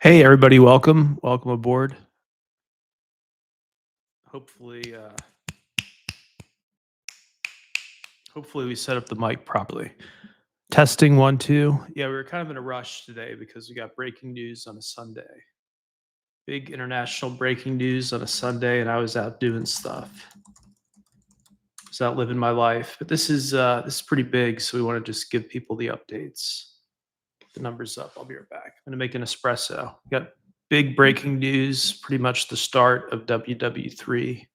Hey, everybody, welcome. Welcome aboard. Hopefully, uh, hopefully we set up the mic properly. Testing one, two. Yeah, we were kind of in a rush today because we got breaking news on a Sunday. Big international breaking news on a Sunday, and I was out doing stuff. I was out living my life. But this is pretty big, so we want to just give people the updates. Get the numbers up. I'll be right back. I'm gonna make an espresso. Got big breaking news, pretty much the start of WW3.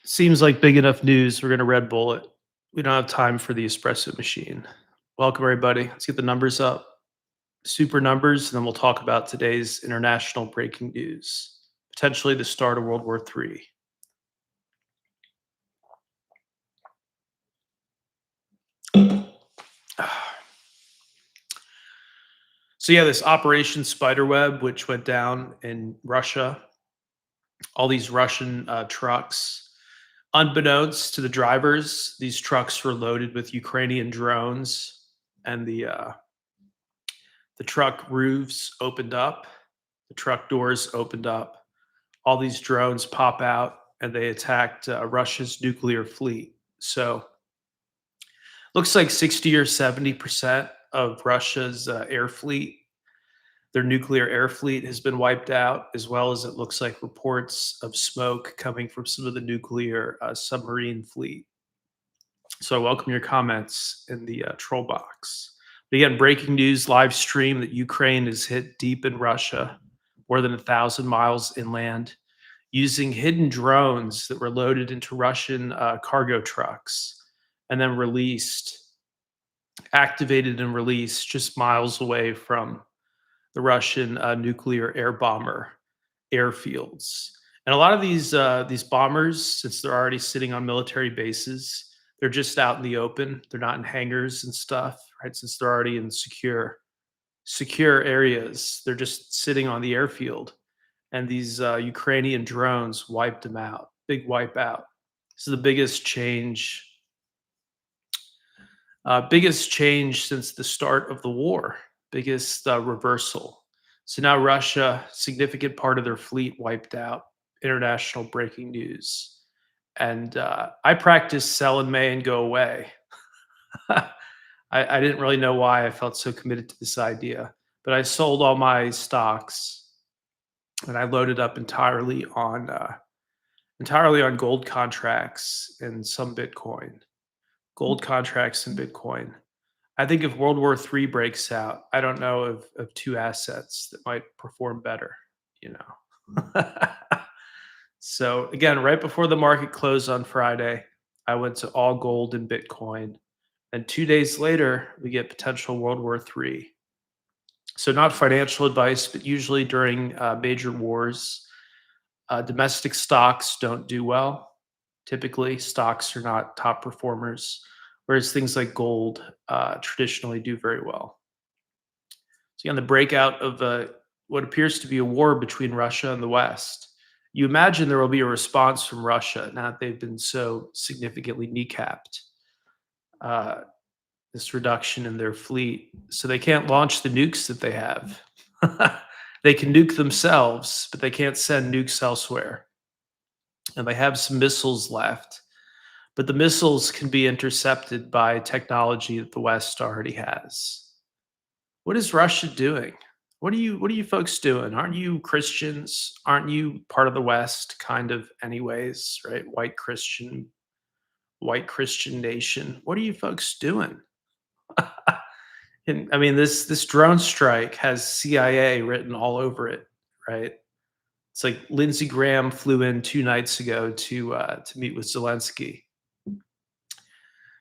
Seems like big enough news. We're going to Red Bull it. We don't have time for the espresso machine. Welcome, everybody. Let's get the numbers up. Super numbers, and then we'll talk about today's international breaking news, potentially the start of World War III. So, yeah, this Operation Spiderweb, which went down in Russia, all these Russian trucks. Unbeknownst to the drivers, these trucks were loaded with Ukrainian drones, and the truck roofs opened up, the truck doors opened up. All these drones pop out, and they attacked Russia's nuclear fleet. So, looks like 60 or 70% of Russia's air fleet, their nuclear air fleet, has been wiped out, as well as it looks like reports of smoke coming from some of the nuclear submarine fleet. So, I welcome your comments in the troll box. But again, breaking news live stream that Ukraine is hit deep in Russia, more than 1,000 miles inland, using hidden drones that were loaded into Russian cargo trucks and then activated and released just miles away from the Russian nuclear air bomber airfields. And a lot of these bombers, since they're already sitting on military bases, they're just out in the open. They're not in hangars and stuff, right? Since they're already in secure areas, they're just sitting on the airfield. And these Ukrainian drones wiped them out. Big wipeout. This is the biggest change since the start of the war. Biggest reversal. So now Russia, significant part of their fleet wiped out. International breaking news. And I practice sell in May and go away. I didn't really know why I felt so committed to this idea, but I sold all my stocks and I loaded up entirely on gold contracts and some Bitcoin. Gold contracts and Bitcoin. I think if World War III breaks out, I don't know of two assets that might perform better, you know. So again, right before the market closed on Friday, I went to all gold and Bitcoin. And 2 days later, we get potential World War III. So not financial advice, but usually during major wars, domestic stocks don't do well. Typically, stocks are not top performers, whereas things like gold traditionally do very well. So, on the breakout of what appears to be a war between Russia and the West, you imagine there will be a response from Russia now that they've been so significantly kneecapped. Uh, this reduction in their fleet, so they can't launch the nukes that they have. They can nuke themselves, but they can't send nukes elsewhere. And they have some missiles left, but the missiles can be intercepted by technology that the West already has. What is Russia doing? What are you folks doing? Aren't you Christians? Aren't you part of the West kind of anyways, right? White Christian nation. What are you folks doing? And I mean, this drone strike has CIA written all over it, right? It's like Lindsey Graham flew in 2 nights ago to meet with Zelensky.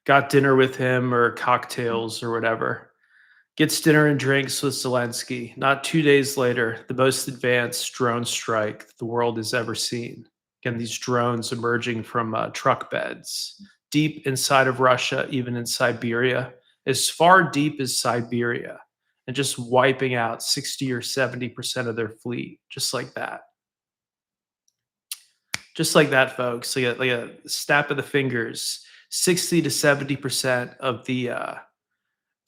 Got dinner with him or cocktails or whatever. Gets dinner and drinks with Zelensky. Not 2 days later, the most advanced drone strike the world has ever seen. Again, these drones emerging from truck beds, deep inside of Russia, even in Siberia, as far deep as Siberia, and just wiping out 60 or 70% of their fleet, just like that. Just like that, folks. Like a snap of the fingers. 60 to 70% of the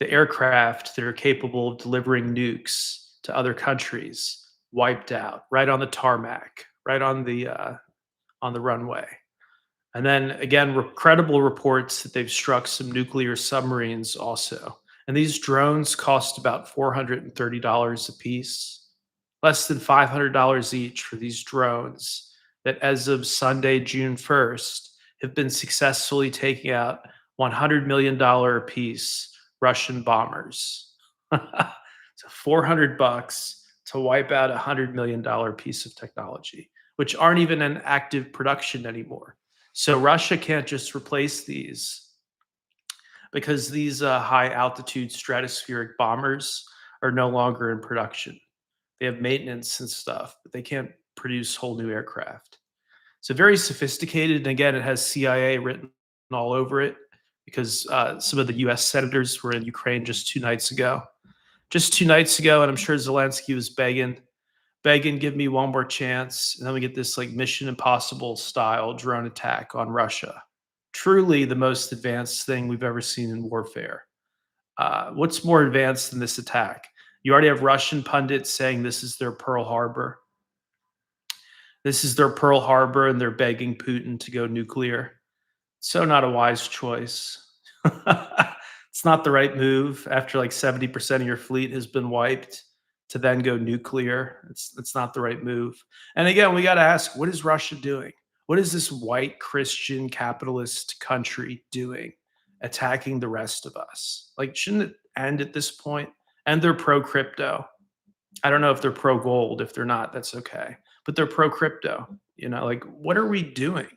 aircraft that are capable of delivering nukes to other countries wiped out right on the tarmac, right on the runway. And then again, credible reports that they've struck some nuclear submarines also. And these drones cost about $430 a piece, less than $500 each for these drones that, as of Sunday, June 1st, have been successfully taking out $100 million a piece Russian bombers. So 400 bucks to wipe out a $100 million piece of technology, which aren't even in active production anymore. So Russia can't just replace these because these high altitude stratospheric bombers are no longer in production. They have maintenance and stuff, but they can't produce whole new aircraft. So very sophisticated. And again, it has CIA written all over it because some of the US senators were in Ukraine just 2 nights ago. Just 2 nights ago, and I'm sure Zelensky was begging, give me one more chance. And then we get this like Mission Impossible style drone attack on Russia. Truly the most advanced thing we've ever seen in warfare. What's more advanced than this attack? You already have Russian pundits saying this is their Pearl Harbor. This is their Pearl Harbor, and they're begging Putin to go nuclear. So not a wise choice. It's not the right move after like 70% of your fleet has been wiped to then go nuclear. It's not the right move. And again, we got to ask, what is Russia doing? What is this white Christian capitalist country doing attacking the rest of us? Like, shouldn't it end at this point? And they're pro crypto. I don't know if they're pro gold. If they're not, that's okay. But they're pro crypto. Like, what are we doing?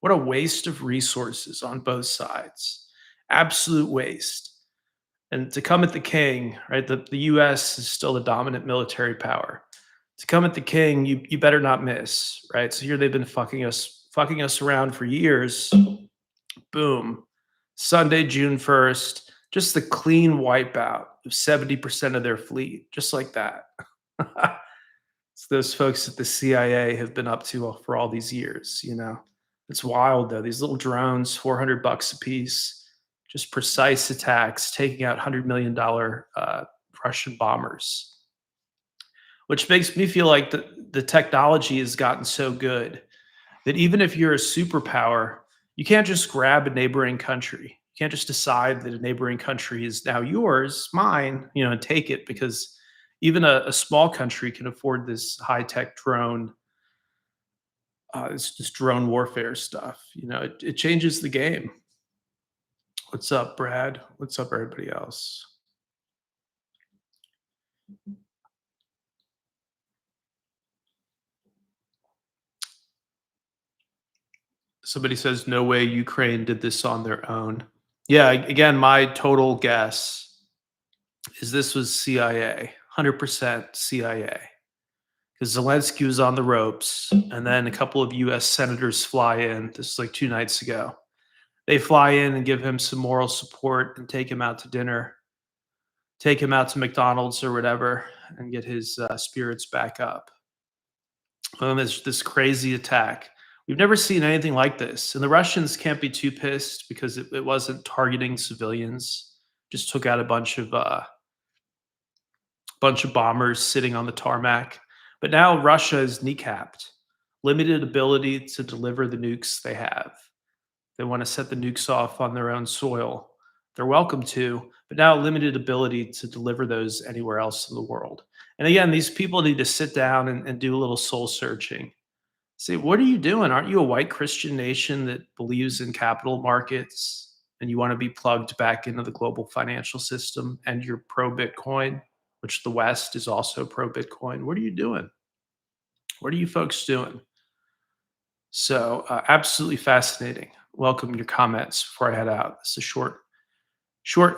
What a waste of resources on both sides. Absolute waste. And to come at the king, right? The US is still the dominant military power. To come at the king, you better not miss, right? So here they've been fucking us around for years. Boom. Sunday, June 1st, just the clean wipeout of 70% of their fleet, just like that. It's those folks at the CIA have been up to for all these years. It's wild though. These little drones, 400 bucks a piece, just precise attacks, taking out $100 million Russian bombers, which makes me feel like the technology has gotten so good that even if you're a superpower, you can't just grab a neighboring country. You can't just decide that a neighboring country is now yours, mine, and take it, because even a small country can afford this high-tech drone, this drone warfare stuff. It changes the game. What's up, Brad? What's up, everybody else? Somebody says, no way Ukraine did this on their own. Yeah, again, my total guess is this was CIA, 100% CIA. Because Zelensky was on the ropes, and then a couple of US senators fly in. This is like 2 nights ago. They fly in and give him some moral support and take him out to dinner, take him out to McDonald's or whatever, and get his spirits back up. And there's this crazy attack. We've never seen anything like this. And the Russians can't be too pissed because it wasn't targeting civilians. Just took out a bunch of bombers sitting on the tarmac. But now Russia is kneecapped, limited ability to deliver the nukes they have. They want to set the nukes off on their own soil. They're welcome to, but now limited ability to deliver those anywhere else in the world. And again, these people need to sit down and do a little soul searching. Say, what are you doing? Aren't you a white Christian nation that believes in capital markets and you want to be plugged back into the global financial system, and you're pro Bitcoin, which the West is also pro Bitcoin? What are you doing? What are you folks doing? So, absolutely fascinating. Welcome your comments before I head out. This is a short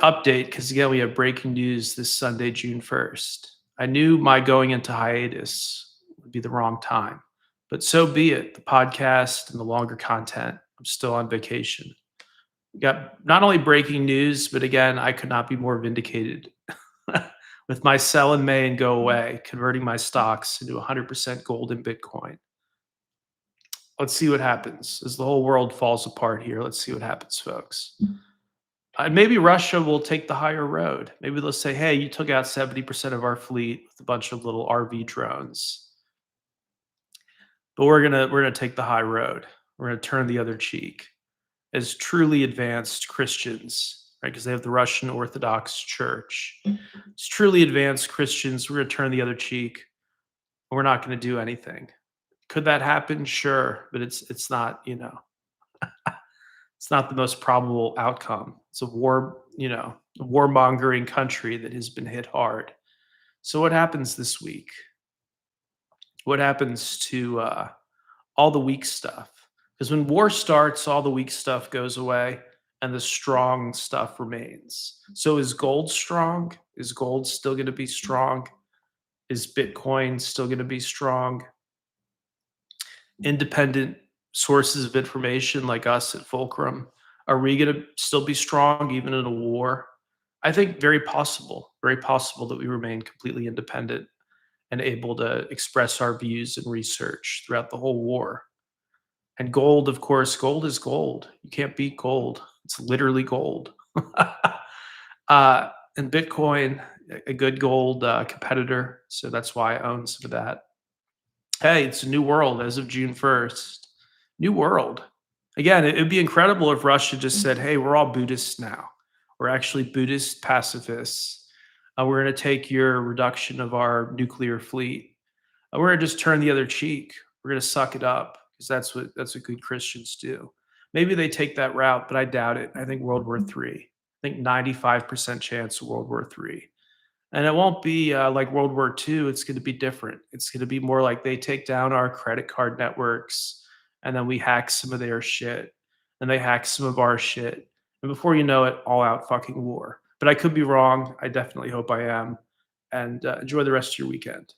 update because again we have breaking news this Sunday, June 1st. I knew my going into hiatus would be the wrong time, but so be it. The podcast and the longer content. I'm still on vacation. We got not only breaking news, but again, I could not be more vindicated with my sell in May and go away, converting my stocks into 100% gold and Bitcoin. Let's see what happens as the whole world falls apart here. Let's see what happens, folks. And maybe Russia will take the higher road. Maybe they'll say, "Hey, you took out 70% of our fleet with a bunch of little RV drones, but we're gonna take the high road. We're gonna turn the other cheek." As truly advanced Christians, right? Because they have the Russian Orthodox Church. As truly advanced Christians, we're gonna turn the other cheek. We're not gonna do anything. Could that happen? Sure, but it's not, it's not the most probable outcome. It's a war, a warmongering country that has been hit hard. So what happens this week? What happens to all the weak stuff? Because when war starts, all the weak stuff goes away and the strong stuff remains. So is gold strong? Is gold still going to be strong? Is Bitcoin still going to be strong? Independent sources of information like us at Fulcrum, are we going to still be strong even in a war? I think very possible that we remain completely independent and able to express our views and research throughout the whole war. And gold, of course, gold is gold. You can't beat gold. It's literally gold. And Bitcoin, a good gold competitor. So that's why I own some of that. Hey, it's a new world as of June 1st. New world. Again, it'd be incredible if Russia just said, hey, we're all Buddhists now. We're actually Buddhist pacifists. We're going to take your reduction of our nuclear fleet. We're going to just turn the other cheek. We're going to suck it up because that's what good Christians do. Maybe they take that route, but I doubt it. I think World War III. I think 95% chance of World War III. And it won't be like World War II. It's going to be different. It's going to be more like they take down our credit card networks and then we hack some of their shit and they hack some of our shit. And before you know it, all out fucking war. But I could be wrong. I definitely hope I am. And enjoy the rest of your weekend.